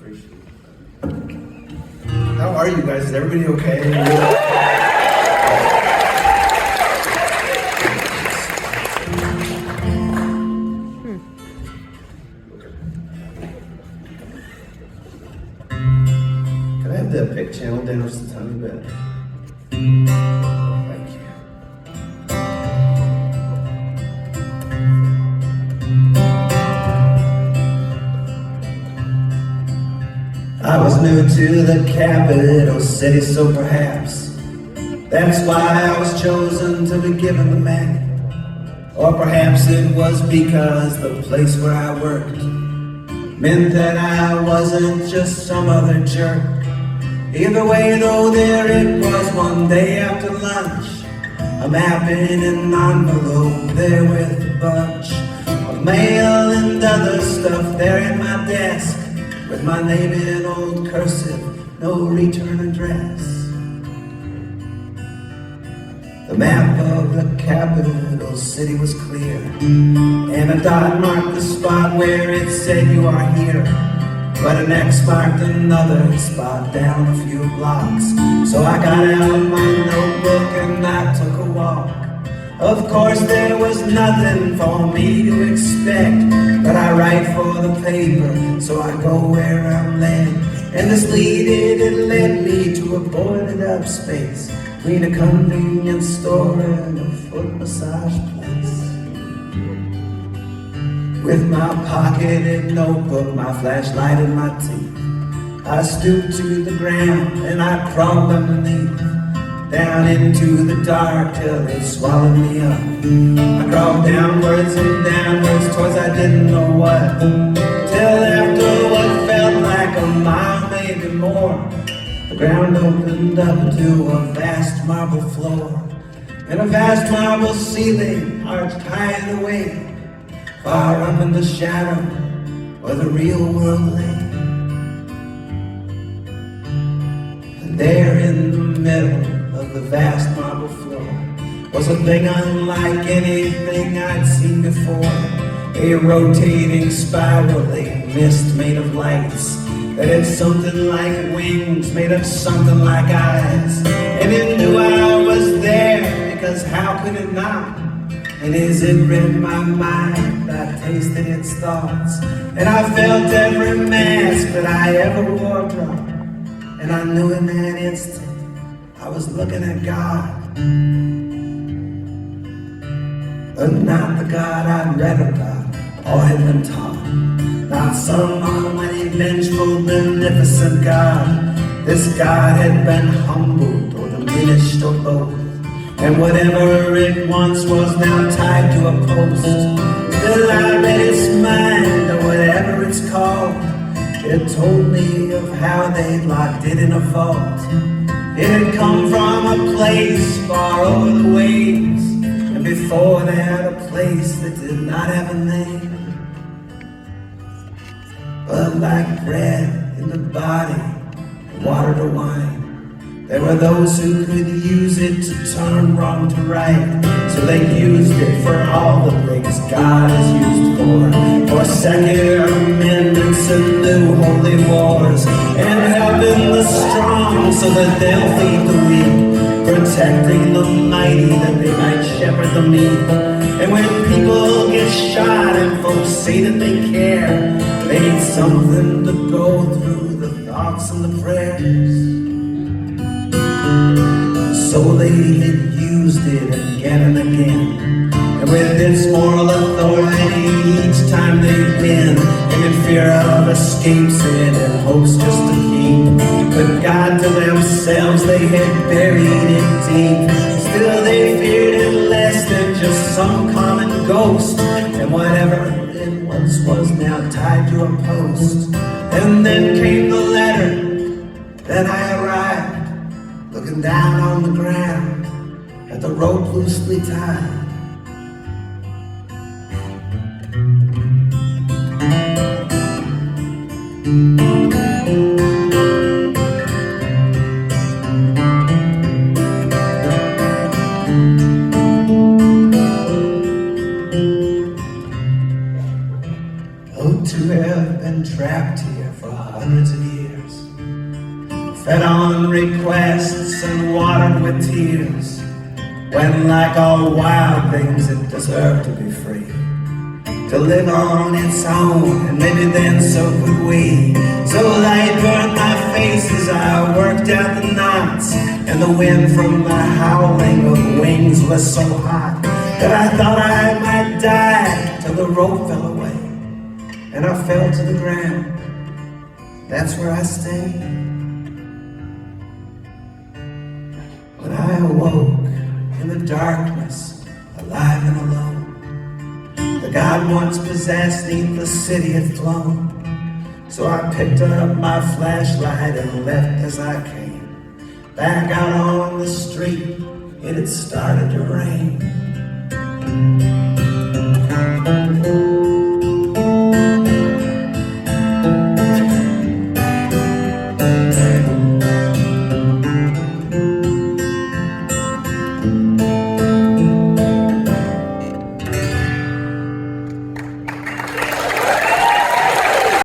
appreciate it. How are you guys? Is everybody okay? Can I have the pick channel down just a tiny bit? Thank you. I was new to the capital city, so perhaps that's why I was chosen to be given the map. Or perhaps it was because the place where I worked meant that I wasn't just some other jerk. Either way though, there it was one day after lunch, a map in an envelope there with a bunch of mail and other stuff there at my desk, with my name in old cursive, no return address. The map of the capital city was clear, and a dot marked the spot where it said you are here. But an X marked another spot down a few blocks. So I got out my notebook and I took a walk. Of course there was nothing for me to expect, but I write for the paper, so I go where I'm led. And this lead it led me to a boarded up space between a convenience store and a foot massage place. With my pocketed notebook, my flashlight and my teeth, I stooped to the ground and I crawled underneath, down into the dark till it swallowed me up. I crawled downwards and downwards towards I didn't know what, till after what felt like a mile, maybe more, the ground opened up to a vast marble floor and a vast marble ceiling arched high and away, far up in the shadow where the real world lay. And there in the middle of the vast marble floor was a thing unlike anything I'd seen before, a rotating, spiraling mist made of lights that had something like wings, made of something like eyes. And it knew I was there, because how could it not? And as it read my mind, I tasted its thoughts, and I felt every mask that I ever wore drop. And I knew in that instant I was looking at God, but not the God I'd read about or had been taught. Not some almighty, vengeful, beneficent God. This God had been humbled or diminished or both, and whatever it once was now tied to a post. Still I read its mind, or whatever it's called. It told me of how they locked it in a vault. It had come from a place far over the waves, and before that a place that did not have a name. But like bread in the body, and water to wine, there were those who could use it to turn wrong to right. So they used it for all the things God is used for Second Amendments and new holy wars, and helping the strong so that they'll feed the weak, protecting the mighty that they might shepherd the meek. And when people get shot and folks say that they care, they need something to go through the thoughts and the prayers. So they had used it again and again, and with its moral authority each time they win, and in fear of escapes it and hopes just to keep the God to themselves they had buried it deep. Still they feared it less than just some common ghost, and whatever it once was now tied to a post. And then came the letter, then I arrived, looking down on the ground at the rope loosely tied. Oh, to have been trapped here there for hundreds of years, fed on requests and watered with tears, when like all wild things it deserved to be free, to live on its own, and maybe then so could we. So light burned my face as I worked out the knots, and the wind from the howling of wings was so hot that I thought I might die till the rope fell away and I fell to the ground. That's where I stayed. When I awoke in the darkness, alive and alone, the God once possessed 'neath the city had flown. So I picked up my flashlight and left as I came. Back out on the street, it had started to rain.